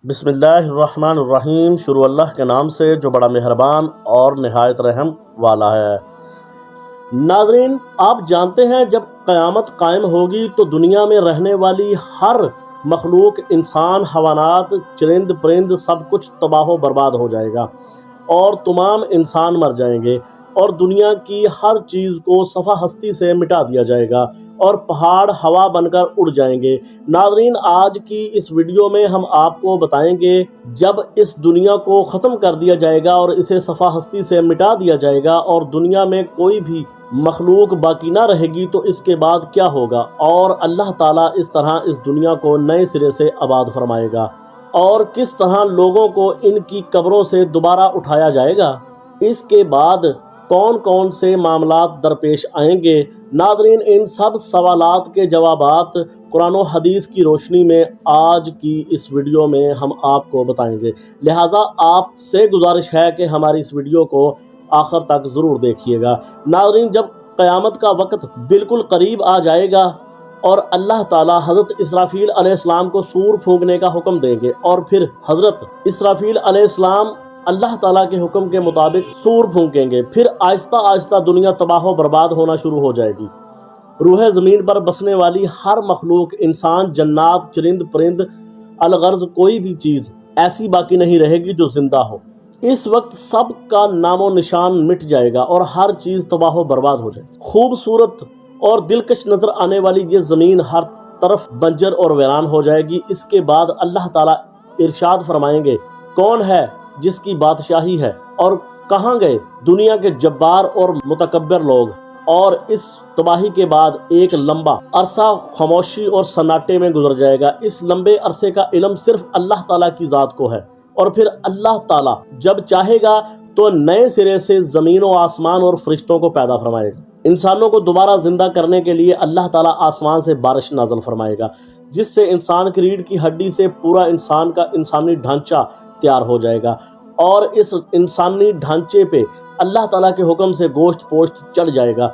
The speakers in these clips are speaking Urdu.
بسم اللہ الرحمن الرحیم۔ شروع اللہ کے نام سے جو بڑا مہربان اور نہایت رحم والا ہے۔ ناظرین، آپ جانتے ہیں جب قیامت قائم ہوگی تو دنیا میں رہنے والی ہر مخلوق، انسان، حیوانات، چرند پرند، سب کچھ تباہ و برباد ہو جائے گا اور تمام انسان مر جائیں گے اور دنیا کی ہر چیز کو صفحہ ہستی سے مٹا دیا جائے گا اور پہاڑ ہوا بن کر اڑ جائیں گے۔ ناظرین، آج کی اس ویڈیو میں ہم آپ کو بتائیں گے جب اس دنیا کو ختم کر دیا جائے گا اور اسے صفحہ ہستی سے مٹا دیا جائے گا اور دنیا میں کوئی بھی مخلوق باقی نہ رہے گی تو اس کے بعد کیا ہوگا، اور اللہ تعالیٰ اس طرح اس دنیا کو نئے سرے سے آباد فرمائے گا اور کس طرح لوگوں کو ان کی قبروں سے دوبارہ اٹھایا جائے گا۔ اس کے بعد کون کون سے معاملات درپیش آئیں گے۔ ناظرین، ان سب سوالات کے جوابات قرآن و حدیث کی روشنی میں آج کی اس ویڈیو میں ہم آپ کو بتائیں گے، لہٰذا آپ سے گزارش ہے کہ ہماری اس ویڈیو کو آخر تک ضرور دیکھیے گا۔ ناظرین، جب قیامت کا وقت بالکل قریب آ جائے گا اور اللہ تعالیٰ حضرت اسرافیل علیہ السلام کو سور پھونکنے کا حکم دیں گے اور پھر حضرت اسرافیل علیہ السلام اللہ تعالیٰ کے حکم کے مطابق سور پھونکیں گے، پھر آہستہ آہستہ دنیا تباہ و برباد ہونا شروع ہو جائے گی۔ روح زمین پر بسنے والی ہر مخلوق، انسان، جنات، چرند پرند، الغرض کوئی بھی چیز ایسی باقی نہیں رہے گی جو زندہ ہو۔ اس وقت سب کا نام و نشان مٹ جائے گا اور ہر چیز تباہ و برباد ہو جائے گی۔ خوبصورت اور دلکش نظر آنے والی یہ زمین ہر طرف بنجر اور ویران ہو جائے گی۔ اس کے بعد اللہ تعالیٰ ارشاد فرمائیں گے، کون ہے جس کی بادشاہی ہے اور کہاں گئے دنیا کے جبار اور متکبر لوگ۔ اور اس تباہی کے بعد ایک لمبا عرصہ خاموشی اور سناٹے میں گزر جائے گا۔ اس لمبے عرصے کا علم صرف اللہ تعالیٰ کی ذات کو ہے اور پھر اللہ تعالیٰ جب چاہے گا تو نئے سرے سے زمین و آسمان اور فرشتوں کو پیدا فرمائے گا۔ انسانوں کو دوبارہ زندہ کرنے کے لیے اللہ تعالیٰ آسمان سے بارش نازل فرمائے گا، جس سے انسان کی ریڑھ کی ہڈی سے پورا انسان کا انسانی ڈھانچہ تیار ہو جائے گا اور اس انسانی ڈھانچے پہ اللہ تعالیٰ کے حکم سے گوشت پوشت چڑھ جائے گا۔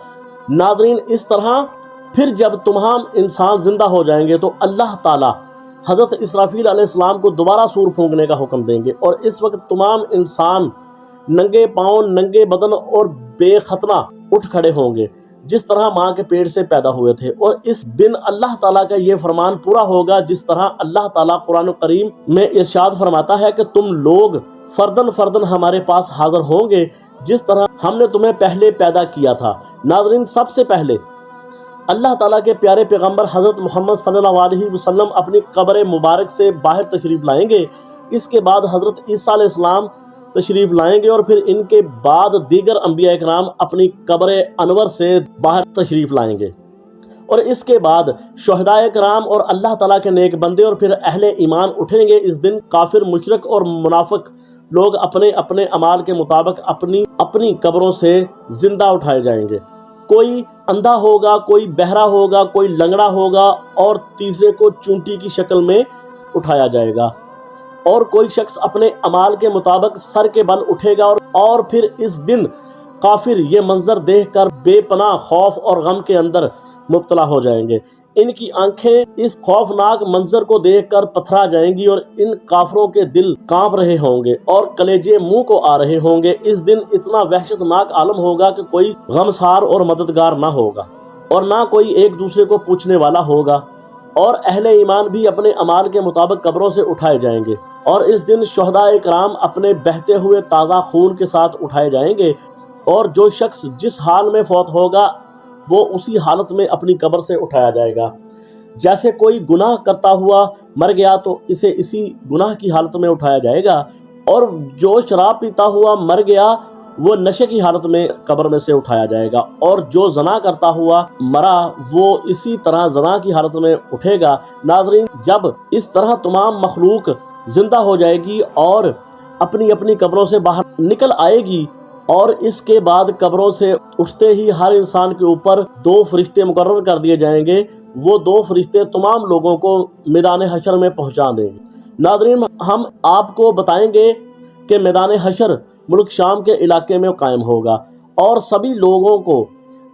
ناظرین، اس طرح پھر جب تمام انسان زندہ ہو جائیں گے تو اللہ تعالیٰ حضرت اسرافیل علیہ السلام کو دوبارہ سور پھونکنے کا حکم دیں گے اور اس وقت تمام انسان ننگے پاؤں، ننگے بدن اور بے ختنہ اٹھ کھڑے ہوں گے جس طرح ماں کے پیٹ سے پیدا ہوئے تھے، اور اس دن اللہ تعالیٰ کا یہ فرمان پورا ہوگا جس طرح اللہ تعالیٰ قرآن کریم میں ارشاد فرماتا ہے کہ تم لوگ فردن فردن ہمارے پاس حاضر ہوں گے جس طرح ہم نے تمہیں پہلے پیدا کیا تھا۔ ناظرین، سب سے پہلے اللہ تعالیٰ کے پیارے پیغمبر حضرت محمد صلی اللہ علیہ وسلم اپنی قبر مبارک سے باہر تشریف لائیں گے۔ اس کے بعد حضرت عیسیٰ علیہ السلام تشریف لائیں گے اور پھر ان کے بعد دیگر انبیاء اکرام اپنی قبر انور سے باہر تشریف لائیں گے، اور اس کے بعد شہدائے کرام اور اللہ تعالیٰ کے نیک بندے اور پھر اہل ایمان اٹھیں گے۔ اس دن کافر، مشرک اور منافق لوگ اپنے اپنے اعمال کے مطابق اپنی قبروں سے زندہ اٹھائے جائیں گے۔ کوئی اندھا ہوگا، کوئی بہرا ہوگا، کوئی لنگڑا ہوگا اور تیسرے کو چونٹی کی شکل میں اٹھایا جائے گا، اور کوئی شخص اپنے اعمال کے مطابق سر کے بل اٹھے گا اور پھر اس دن کافر یہ منظر دیکھ کر بے پناہ خوف اور غم کے اندر مبتلا ہو جائیں گے۔ ان کی آنکھیں اس خوفناک منظر کو دیکھ کر پتھرا جائیں گی اور ان کافروں کے دل کانپ رہے ہوں گے اور کلیجے منہ کو آ رہے ہوں گے۔ اس دن اتنا وحشت ناک عالم ہوگا کہ کوئی غمسار اور مددگار نہ ہوگا اور نہ کوئی ایک دوسرے کو پوچھنے والا ہوگا، اور اہل ایمان بھی اپنے اعمال کے مطابق قبروں سے اٹھائے جائیں گے، اور اس دن شہدائے کرام اپنے بہتے ہوئے تازہ خون کے ساتھ اٹھائے جائیں گے، اور جو شخص جس حال میں فوت ہوگا وہ اسی حالت میں اپنی قبر سے اٹھایا جائے گا۔ جیسے کوئی گناہ کرتا ہوا مر گیا تو اسے اسی گناہ کی حالت میں اٹھایا جائے گا، اور جو شراب پیتا ہوا مر گیا وہ نشے کی حالت میں قبر میں سے اٹھایا جائے گا، اور جو زنا کرتا ہوا مرا وہ اسی طرح زنا کی حالت میں اٹھے گا۔ ناظرین، جب اس طرح تمام مخلوق زندہ ہو جائے گی اور اپنی اپنی قبروں سے باہر نکل آئے گی، اور اس کے بعد قبروں سے اٹھتے ہی ہر انسان کے اوپر 2 فرشتے مقرر کر دیے جائیں گے۔ وہ 2 فرشتے تمام لوگوں کو میدان حشر میں پہنچا دیں گے۔ ناظرین، ہم آپ کو بتائیں گے کہ میدان حشر ملک شام کے علاقے میں قائم ہوگا اور سبھی لوگوں کو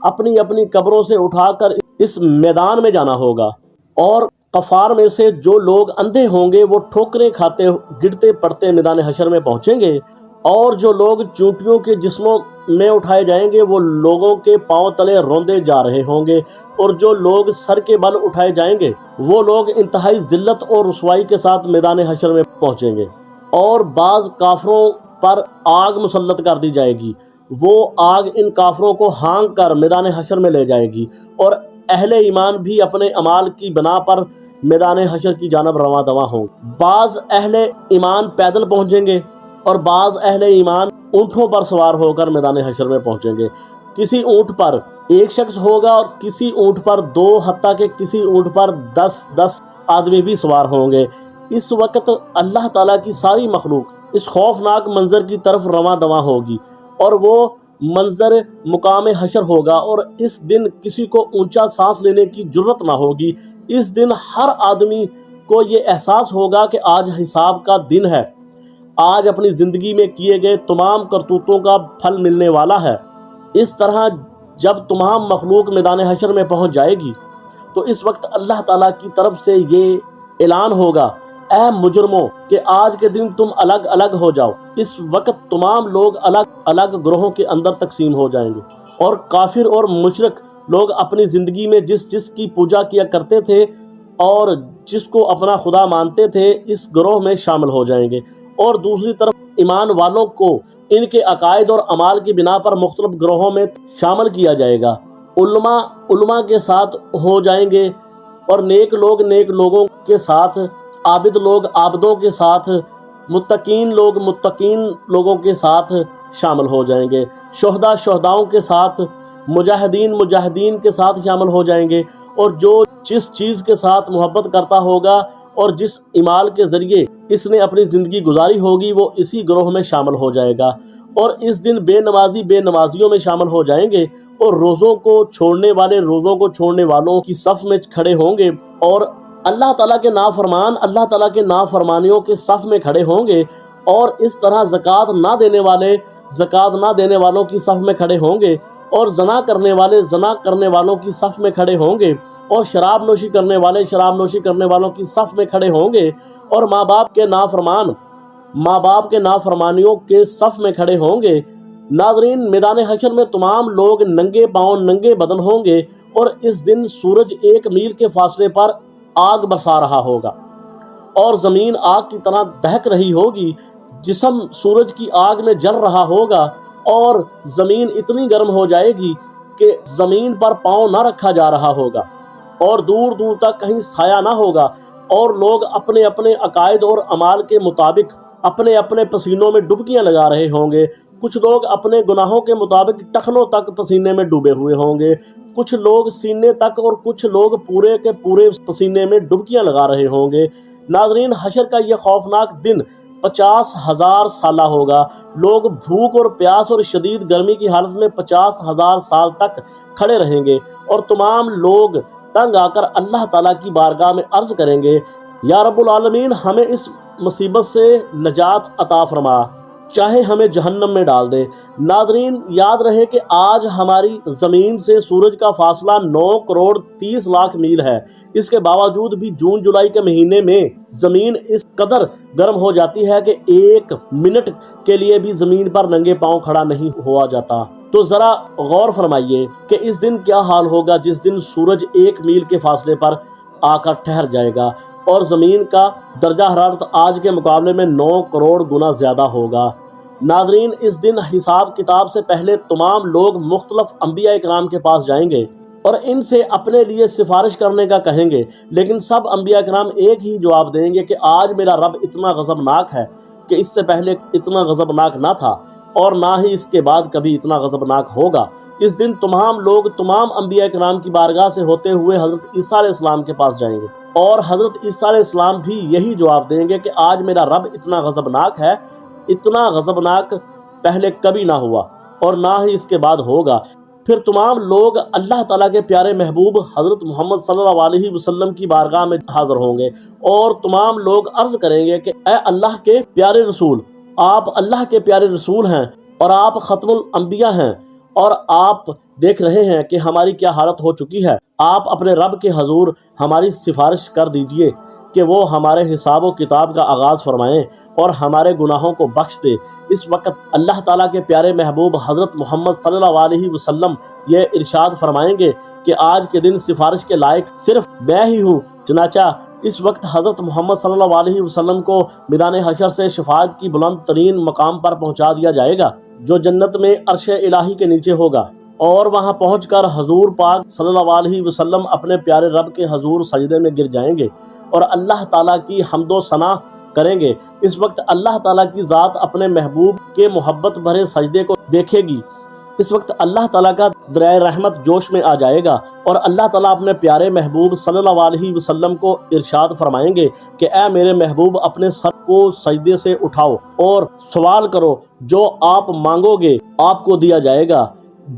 اپنی اپنی قبروں سے اٹھا کر اس میدان میں جانا ہوگا، اور کفار میں سے جو لوگ اندھے ہوں گے وہ ٹھوکریں کھاتے گرتے پڑتے میدان حشر میں پہنچیں گے، اور جو لوگ چونٹیوں کے جسموں میں اٹھائے جائیں گے وہ لوگوں کے پاؤں تلے روندے جا رہے ہوں گے، اور جو لوگ سر کے بل اٹھائے جائیں گے وہ لوگ انتہائی ذلت اور رسوائی کے ساتھ میدان حشر میں پہنچیں گے۔ اور بعض کافروں پر آگ مسلط کر دی جائے گی، وہ آگ ان کافروں کو ہانک کر میدان حشر میں لے جائے گی، اور اہل ایمان بھی اپنے اعمال کی بنا پر میدان حشر کی جانب رواں دواں ہوں۔ بعض اہل ایمان پیدل پہنچیں گے اور بعض اہل ایمان اونٹوں پر سوار ہو کر میدان حشر میں پہنچیں گے۔ کسی اونٹ پر ایک شخص ہوگا اور کسی اونٹ پر دو، حتیٰ کہ کسی اونٹ پر 10 آدمی بھی سوار ہوں گے۔ اس وقت اللہ تعالیٰ کی ساری مخلوق اس خوفناک منظر کی طرف رواں دواں ہوگی، اور وہ منظر مقام حشر ہوگا، اور اس دن کسی کو اونچا سانس لینے کی جرت نہ ہوگی۔ اس دن ہر آدمی کو یہ احساس ہوگا کہ آج حساب کا دن ہے، آج اپنی زندگی میں کیے گئے تمام کرتوتوں کا پھل ملنے والا ہے۔ اس طرح جب تمام مخلوق میدان حشر میں پہنچ جائے گی تو اس وقت اللہ تعالیٰ کی طرف سے یہ اعلان ہوگا، اے مجرموں کہ آج کے دن تم الگ الگ ہو جاؤ۔ اس وقت تمام لوگ الگ الگ گروہوں کے اندر تقسیم ہو جائیں گے، اور کافر اور مشرک لوگ اپنی زندگی میں جس کی پوجا کیا کرتے تھے اور جس کو اپنا خدا مانتے تھے اس گروہ میں شامل ہو جائیں گے، اور دوسری طرف ایمان والوں کو ان کے عقائد اور اعمال کی بنا پر مختلف گروہوں میں شامل کیا جائے گا۔ علماء کے ساتھ ہو جائیں گے، اور نیک لوگ نیک لوگوں کے ساتھ، عابد لوگ عابدوں کے ساتھ، متقین لوگ متقین لوگوں کے ساتھ شامل ہو جائیں گے، شہداء شہداؤں کے ساتھ، مجاہدین کے ساتھ شامل ہو جائیں گے، اور جو جس چیز کے ساتھ محبت کرتا ہوگا اور جس اعمال کے ذریعے اس نے اپنی زندگی گزاری ہوگی وہ اسی گروہ میں شامل ہو جائے گا۔ اور اس دن بے نمازی بے نمازیوں میں شامل ہو جائیں گے، اور روزوں کو چھوڑنے والے روزوں کو چھوڑنے والوں کی صف میں کھڑے ہوں گے، اور اللہ تعالیٰ کے نافرمان اللہ تعالیٰ کے نافرمانیوں کے صف میں کھڑے ہوں گے، اور اس طرح زکوٰۃ نہ دینے والے زکوٰۃ نہ دینے والوں کی صف میں کھڑے ہوں گے، اور زنا کرنے والے زنا کرنے والوں کی صف میں کھڑے ہوں گے، اور شراب نوشی کرنے والے شراب نوشی کرنے والوں کی صف میں کھڑے ہوں گے، اور ماں باپ کے نافرمانیوں کے صف میں کھڑے ہوں گے۔ ناظرین، میدان حشر میں تمام لوگ ننگے پاؤں ننگے بدن ہوں گے، اور اس دن سورج 1 میل کے فاصلے پر آگ برسا رہا ہوگا، اور زمین آگ کی طرح دہک رہی ہوگی، جسم سورج کی آگ میں جل رہا ہوگا، اور زمین اتنی گرم ہو جائے گی کہ زمین پر پاؤں نہ رکھا جا رہا ہوگا، اور دور دور تک کہیں سایہ نہ ہوگا، اور لوگ اپنے اپنے عقائد اور اعمال کے مطابق اپنے اپنے پسینوں میں ڈبکیاں لگا رہے ہوں گے۔ کچھ لوگ اپنے گناہوں کے مطابق ٹخنوں تک پسینے میں ڈوبے ہوئے ہوں گے، کچھ لوگ سینے تک، اور کچھ لوگ پورے کے پورے پسینے میں ڈبکیاں لگا رہے ہوں گے۔ ناظرین، حشر کا یہ خوفناک دن 50,000 سالہ ہوگا۔ لوگ بھوک اور پیاس اور شدید گرمی کی حالت میں 50,000 سال تک کھڑے رہیں گے، اور تمام لوگ تنگ آ کر اللہ تعالیٰ کی بارگاہ میں عرض کریں گے، یا رب العالمین، ہمیں اس مصیبت سے نجات عطا فرما، چاہے ہمیں جہنم میں ڈال دے۔ ناظرین، یاد رہے کہ آج ہماری زمین سے سورج کا فاصلہ 9 کروڑ 30 لاکھ میل ہے۔ اس کے باوجود بھی جون جولائی کے مہینے میں زمین اس قدر گرم ہو جاتی ہے کہ 1 منٹ کے لیے بھی زمین پر ننگے پاؤں کھڑا نہیں ہوا جاتا۔ تو ذرا غور فرمائیے کہ اس دن کیا حال ہوگا جس دن سورج 1 میل کے فاصلے پر آ کر ٹھہر جائے گا، اور زمین کا درجہ حرارت آج کے مقابلے میں 9 کروڑ گنا زیادہ ہوگا۔ ناظرین، اس دن حساب کتاب سے پہلے تمام لوگ مختلف انبیاء کرام کے پاس جائیں گے اور ان سے اپنے لیے سفارش کرنے کا کہیں گے، لیکن سب انبیاء کرام ایک ہی جواب دیں گے کہ آج میرا رب اتنا غضبناک ہے کہ اس سے پہلے اتنا غضبناک نہ تھا، اور نہ ہی اس کے بعد کبھی اتنا غضبناک ہوگا۔ اس دن تمام لوگ تمام انبیاء کرام کی بارگاہ سے ہوتے ہوئے حضرت عیسیٰ علیہ السلام کے پاس جائیں گے، اور حضرت عیسیٰ علیہ السلام بھی یہی جواب دیں گے کہ آج میرا رب اتنا غضبناک ہے، اتنا غضبناک پہلے کبھی نہ ہوا اور نہ ہی اس کے بعد ہوگا۔ پھر تمام لوگ اللہ تعالیٰ کے پیارے محبوب حضرت محمد صلی اللہ علیہ وسلم کی بارگاہ میں حاضر ہوں گے، اور تمام لوگ عرض کریں گے کہ اے اللہ کے پیارے رسول، آپ اللہ کے پیارے رسول ہیں، اور آپ ختم الانبیاء ہیں، اور آپ دیکھ رہے ہیں کہ ہماری کیا حالت ہو چکی ہے۔ آپ اپنے رب کے حضور ہماری سفارش کر دیجئے کہ وہ ہمارے حساب و کتاب کا آغاز فرمائیں اور ہمارے گناہوں کو بخش دے۔ اس وقت اللہ تعالیٰ کے پیارے محبوب حضرت محمد صلی اللہ علیہ وسلم یہ ارشاد فرمائیں گے کہ آج کے دن سفارش کے لائق صرف میں ہی ہوں۔ چنانچہ اس وقت حضرت محمد صلی اللہ علیہ وسلم کو میدان حشر سے شفاعت کی بلند ترین مقام پر پہنچا دیا جائے گا، جو جنت میں عرش الہی کے نیچے ہوگا، اور وہاں پہنچ کر حضور پاک صلی اللہ علیہ وسلم اپنے پیارے رب کے حضور سجدے میں گر جائیں گے اور اللہ تعالیٰ کی حمد و ثنا کریں گے۔ اس وقت اللہ تعالیٰ کی ذات اپنے محبوب کے محبت بھرے سجدے کو دیکھے گی۔ اس وقت اللہ تعالیٰ کا دریائے رحمت جوش میں آ جائے گا اور اللہ تعالیٰ اپنے پیارے محبوب صلی اللہ علیہ وسلم کو ارشاد فرمائیں گے کہ اے میرے محبوب، اپنے سر کو سجدے سے اٹھاؤ اور سوال کرو، جو آپ مانگو گے آپ کو دیا جائے گا،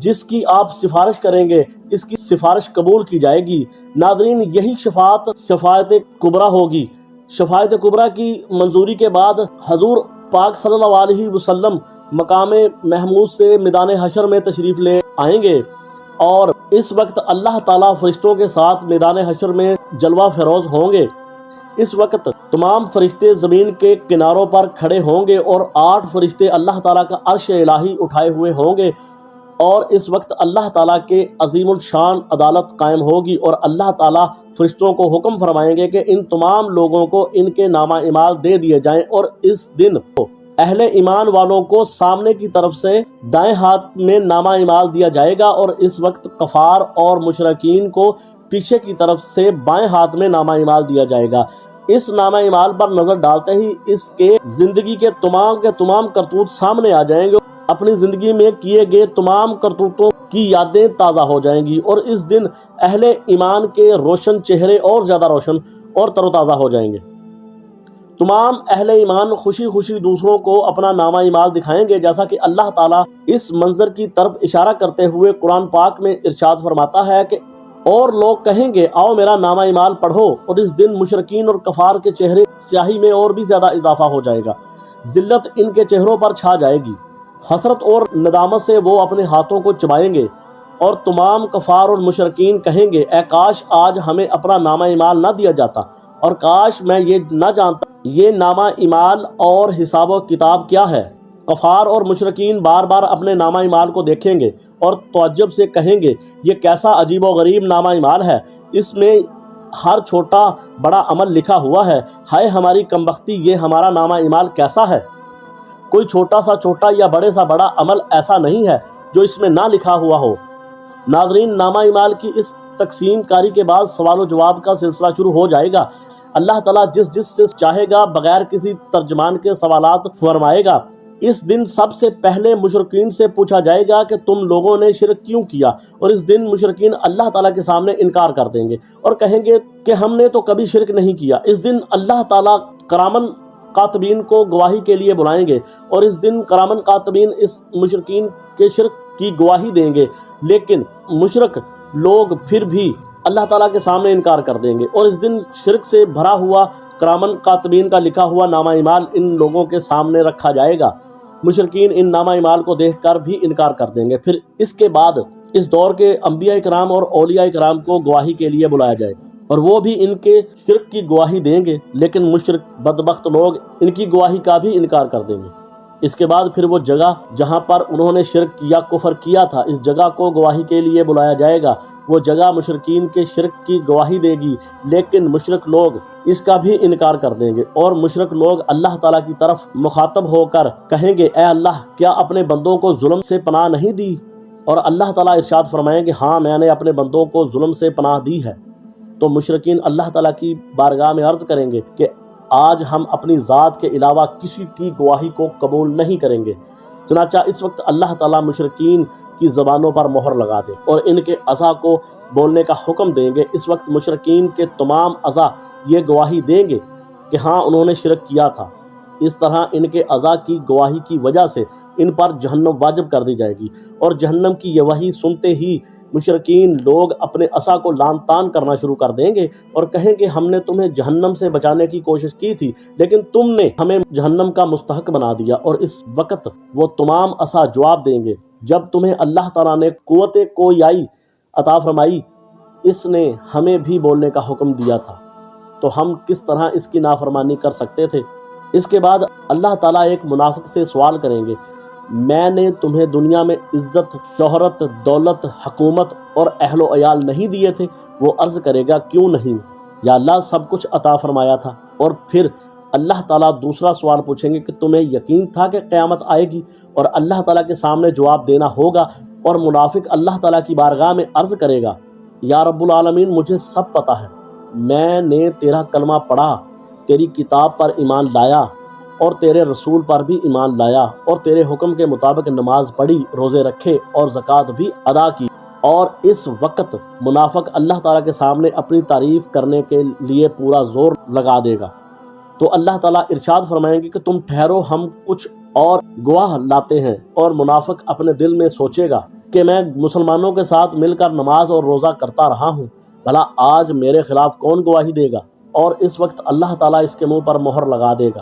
جس کی آپ سفارش کریں گے اس کی سفارش قبول کی جائے گی۔ ناظرین، یہی شفاعت کبریٰ ہوگی۔ شفاعت کبریٰ کی منظوری کے بعد حضور پاک صلی اللہ علیہ وسلم مقام محمود سے میدان حشر میں تشریف لے آئیں گے، اور اس وقت اللہ تعالیٰ فرشتوں کے ساتھ میدان حشر میں جلوہ فروز ہوں گے۔ اس وقت تمام فرشتے زمین کے کناروں پر کھڑے ہوں گے اور 8 فرشتے اللہ تعالیٰ کا عرش الہی اٹھائے ہوئے ہوں گے، اور اس وقت اللہ تعالیٰ کے عظیم الشان عدالت قائم ہوگی، اور اللہ تعالیٰ فرشتوں کو حکم فرمائیں گے کہ ان تمام لوگوں کو ان کے نامہ اعمال دے دیے جائیں، اور اس دن اہل ایمان والوں کو سامنے کی طرف سے دائیں ہاتھ میں نامہ اعمال دیا جائے گا، اور اس وقت کفار اور مشرکین کو پیچھے کی طرف سے بائیں ہاتھ میں نامہ اعمال دیا جائے گا۔ اس نامہ اعمال پر نظر ڈالتے ہی اس کے زندگی کے تمام کرتوت سامنے آ جائیں گے۔ اپنی زندگی میں کیے گئے تمام کرتوتوں کی یادیں تازہ ہو جائیں گی، اور اس دن اہل ایمان کے روشن چہرے اور زیادہ روشن اور تر و تازہ ہو جائیں گے۔ تمام اہل ایمان خوشی خوشی دوسروں کو اپنا نامہ اعمال دکھائیں گے، جیسا کہ اللہ تعالیٰ اس منظر کی طرف اشارہ کرتے ہوئے قرآن پاک میں ارشاد فرماتا ہے کہ اور لوگ کہیں گے آؤ میرا نامہ اعمال پڑھو، اور اس دن مشرکین اور کفار کے چہرے سیاہی میں اور بھی زیادہ اضافہ ہو جائے گا۔ ذلت ان کے چہروں پر چھا جائے گی، حسرت اور ندامت سے وہ اپنے ہاتھوں کو چبائیں گے، اور تمام کفار اور مشرکین کہیں گے اے کاش آج ہمیں اپنا نامہ اعمال نہ دیا جاتا، اور کاش میں یہ نہ جانتا یہ نامہ اعمال اور حساب و کتاب کیا ہے۔ کفار اور مشرکین بار بار اپنے نامہ اعمال کو دیکھیں گے اور تعجب سے کہیں گے یہ کیسا عجیب و غریب نامہ اعمال ہے، اس میں ہر چھوٹا بڑا عمل لکھا ہوا ہے، ہائے ہماری کمبختی، یہ ہمارا نامہ اعمال کیسا ہے؟ کوئی چھوٹا سا چھوٹا یا بڑے سا بڑا عمل ایسا نہیں ہے جو اس میں نہ لکھا ہوا ہو۔ ناظرین، نامہ اعمال کی اس تقسیم کاری کے بعد سوال و جواب کا سلسلہ شروع ہو جائے گا۔ اللہ تعالیٰ جس سے چاہے گا بغیر کسی ترجمان کے سوالات فرمائے گا۔ اس دن سب سے پہلے مشرکین سے پوچھا جائے گا کہ تم لوگوں نے شرک کیوں کیا، اور اس دن مشرکین اللہ تعالیٰ کے سامنے انکار کر دیں گے اور کہیں گے کہ ہم نے تو کبھی شرک نہیں کیا۔ اس دن اللہ تعالیٰ کرامن کاتبین کو گواہی کے لیے بلائیں گے، اور اس دن کرامن کاتبین اس مشرکین کے شرک کی گواہی دیں گے، لیکن مشرک لوگ پھر بھی اللہ تعالیٰ کے سامنے انکار کر دیں گے، اور اس دن شرک سے بھرا ہوا کرامن کاتبین کا لکھا ہوا نامہ اعمال ان لوگوں کے سامنے رکھا جائے گا۔ مشرکین ان نامہ اعمال کو دیکھ کر بھی انکار کر دیں گے۔ پھر اس کے بعد اس دور کے انبیاء کرام اور اولیاء کرام کو گواہی کے لیے بلایا جائے گا، اور وہ بھی ان کے شرک کی گواہی دیں گے، لیکن مشرک بدبخت لوگ ان کی گواہی کا بھی انکار کر دیں گے۔ اس کے بعد پھر وہ جگہ جہاں پر انہوں نے شرک یا کفر کیا تھا، اس جگہ کو گواہی کے لیے بلایا جائے گا۔ وہ جگہ مشرکین کے شرک کی گواہی دے گی، لیکن مشرک لوگ اس کا بھی انکار کر دیں گے، اور مشرک لوگ اللہ تعالیٰ کی طرف مخاطب ہو کر کہیں گے اے اللہ، کیا اپنے بندوں کو ظلم سے پناہ نہیں دی؟ اور اللہ تعالیٰ ارشاد فرمائیں گے ہاں میں نے اپنے بندوں کو ظلم سے پناہ دی ہے۔ تو مشرکین اللہ تعالیٰ کی بارگاہ میں عرض کریں گے کہ آج ہم اپنی ذات کے علاوہ کسی کی گواہی کو قبول نہیں کریں گے۔ چنانچہ اس وقت اللہ تعالیٰ مشرکین کی زبانوں پر مہر لگا دیں اور ان کے اعضاء کو بولنے کا حکم دیں گے۔ اس وقت مشرکین کے تمام اعضاء یہ گواہی دیں گے کہ ہاں انہوں نے شرک کیا تھا۔ اس طرح ان کے اعضاء کی گواہی کی وجہ سے ان پر جہنم واجب کر دی جائے گی، اور جہنم کی یہ وحی سنتے ہی مشرکین لوگ اپنے عصا کو لان تان کرنا شروع کر دیں گے اور کہیں گے ہم نے تمہیں جہنم سے بچانے کی کوشش کی تھی، لیکن تم نے ہمیں جہنم کا مستحق بنا دیا۔ اور اس وقت وہ تمام عصا جواب دیں گے جب تمہیں اللہ تعالیٰ نے قوت گویائی عطا فرمائی، اس نے ہمیں بھی بولنے کا حکم دیا تھا، تو ہم کس طرح اس کی نافرمانی کر سکتے تھے؟ اس کے بعد اللہ تعالیٰ ایک منافق سے سوال کریں گے، میں نے تمہیں دنیا میں عزت، شہرت، دولت، حکومت اور اہل و عیال نہیں دیے تھے؟ وہ عرض کرے گا، کیوں نہیں، یا اللہ سب کچھ عطا فرمایا تھا۔ اور پھر اللہ تعالیٰ دوسرا سوال پوچھیں گے کہ تمہیں یقین تھا کہ قیامت آئے گی؟ اور اللہ تعالیٰ کے سامنے جواب دینا ہوگا، اور منافق اللہ تعالیٰ کی بارگاہ میں عرض کرے گا، یا رب العالمین مجھے سب پتہ ہے، میں نے تیرا کلمہ پڑھا، تیری کتاب پر ایمان لایا اور تیرے رسول پر بھی ایمان لایا، اور تیرے حکم کے مطابق نماز پڑھی، روزے رکھے اور زکوٰۃ بھی ادا کی۔ اور اس وقت منافق اللہ تعالیٰ کے سامنے اپنی تعریف کرنے کے لیے پورا زور لگا دے گا، تو اللہ تعالیٰ ارشاد فرمائیں گے کہ تم ٹھہرو، ہم کچھ اور گواہ لاتے ہیں۔ اور منافق اپنے دل میں سوچے گا کہ میں مسلمانوں کے ساتھ مل کر نماز اور روزہ کرتا رہا ہوں، بھلا آج میرے خلاف کون گواہی دے گا؟ اور اس وقت اللہ تعالیٰ اس کے منہ پر مہر لگا دے گا،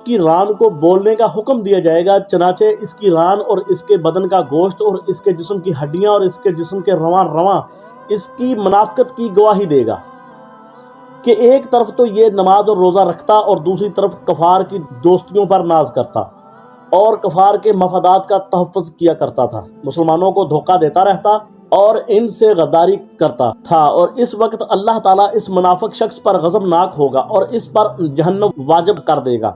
کی ران کو بولنے کا حکم دیا جائے گا، چنانچہ اس کی ران اور اس کے بدن کا گوشت اور اس کے جسم کی ہڈیاں اور اس کے جسم کے رواں اس کی منافقت کی گواہی دے گا کہ ایک طرف تو یہ نماز اور روزہ رکھتا اور دوسری طرف کفار کی دوستیوں پر ناز کرتا اور کفار کے مفادات کا تحفظ کیا کرتا تھا، مسلمانوں کو دھوکہ دیتا رہتا اور ان سے غداری کرتا تھا۔ اور اس وقت اللہ تعالیٰ اس منافق شخص پر غضبناک ہوگا اور اس پر جہنم واجب کر دے گا۔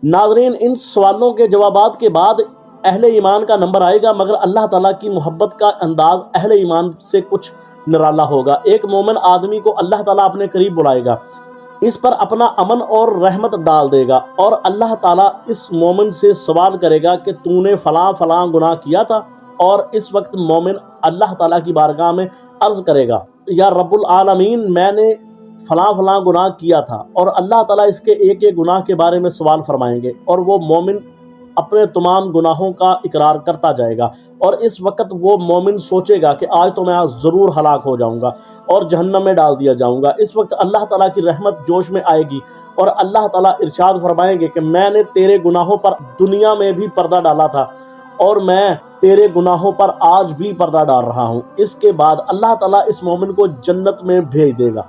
ناظرین، ان سوالوں کے جوابات کے بعد اہل ایمان کا نمبر آئے گا، مگر اللہ تعالیٰ کی محبت کا انداز اہل ایمان سے کچھ نرالا ہوگا۔ ایک مومن آدمی کو اللہ تعالیٰ اپنے قریب بلائے گا، اس پر اپنا امن اور رحمت ڈال دے گا، اور اللہ تعالیٰ اس مومن سے سوال کرے گا کہ تو نے فلاں فلاں گناہ کیا تھا، اور اس وقت مومن اللہ تعالیٰ کی بارگاہ میں عرض کرے گا، یا رب العالمین میں نے فلاں فلاں گناہ کیا تھا، اور اللہ تعالیٰ اس کے ایک ایک گناہ کے بارے میں سوال فرمائیں گے، اور وہ مومن اپنے تمام گناہوں کا اقرار کرتا جائے گا۔ اور اس وقت وہ مومن سوچے گا کہ آج تو میں ضرور ہلاک ہو جاؤں گا اور جہنم میں ڈال دیا جاؤں گا۔ اس وقت اللہ تعالیٰ کی رحمت جوش میں آئے گی، اور اللہ تعالیٰ ارشاد فرمائیں گے کہ میں نے تیرے گناہوں پر دنیا میں بھی پردہ ڈالا تھا، اور میں تیرے گناہوں پر آج بھی پردہ ڈال رہا ہوں۔ اس کے بعد اللہ تعالیٰ اس مومن کو جنت میں بھیج دے گا۔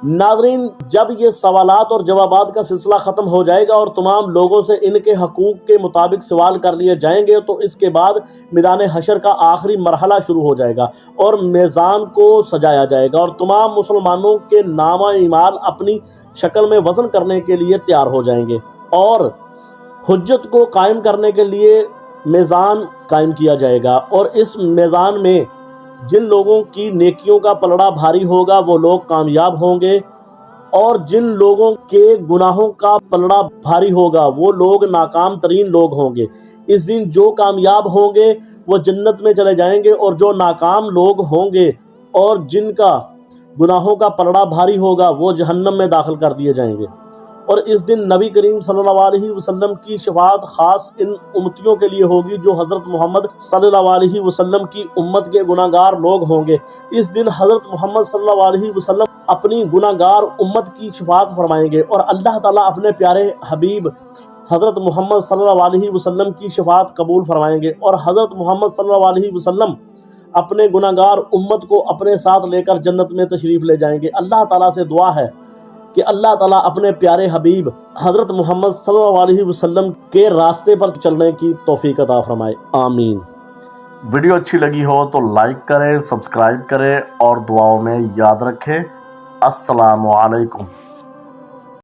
ناظرین، جب یہ سوالات اور جوابات کا سلسلہ ختم ہو جائے گا اور تمام لوگوں سے ان کے حقوق کے مطابق سوال کر لیے جائیں گے، تو اس کے بعد میدان حشر کا آخری مرحلہ شروع ہو جائے گا اور میزان کو سجایا جائے گا، اور تمام مسلمانوں کے نامہ اعمال اپنی شکل میں وزن کرنے کے لیے تیار ہو جائیں گے، اور حجت کو قائم کرنے کے لیے میزان قائم کیا جائے گا۔ اور اس میزان میں جن لوگوں کی نیکیوں کا پلڑا بھاری ہوگا وہ لوگ کامیاب ہوں گے، اور جن لوگوں کے گناہوں کا پلڑا بھاری ہوگا وہ لوگ ناکام ترین لوگ ہوں گے۔ اس دن جو کامیاب ہوں گے وہ جنت میں چلے جائیں گے، اور جو ناکام لوگ ہوں گے اور جن کا گناہوں کا پلڑا بھاری ہوگا وہ جہنم میں داخل کر دیے جائیں گے۔ اور اس دن نبی کریم صلی اللہ علیہ وسلم کی شفاعت خاص ان امتیوں کے لیے ہوگی جو حضرت محمد صلی اللہ علیہ وسلم کی امت کے گناہ گار لوگ ہوں گے۔ اس دن حضرت محمد صلی اللہ علیہ وسلم اپنی گناہ گار امت کی شفاعت فرمائیں گے، اور اللہ تعالیٰ اپنے پیارے حبیب حضرت محمد صلی اللہ علیہ وسلم کی شفاعت قبول فرمائیں گے، اور حضرت محمد صلی اللہ علیہ وسلم اپنے گناہ گار امت کو اپنے ساتھ لے کر جنت میں تشریف لے جائیں گے۔ اللہ تعالیٰ سے دعا ہے کہ اللہ تعالیٰ اپنے پیارے حبیب حضرت محمد صلی اللہ علیہ وسلم کے راستے پر چلنے کی توفیق عطا فرمائے، آمین۔ ویڈیو اچھی لگی ہو تو لائک کریں، سبسکرائب کریں اور دعاؤں میں یاد رکھیں۔ السلام علیکم۔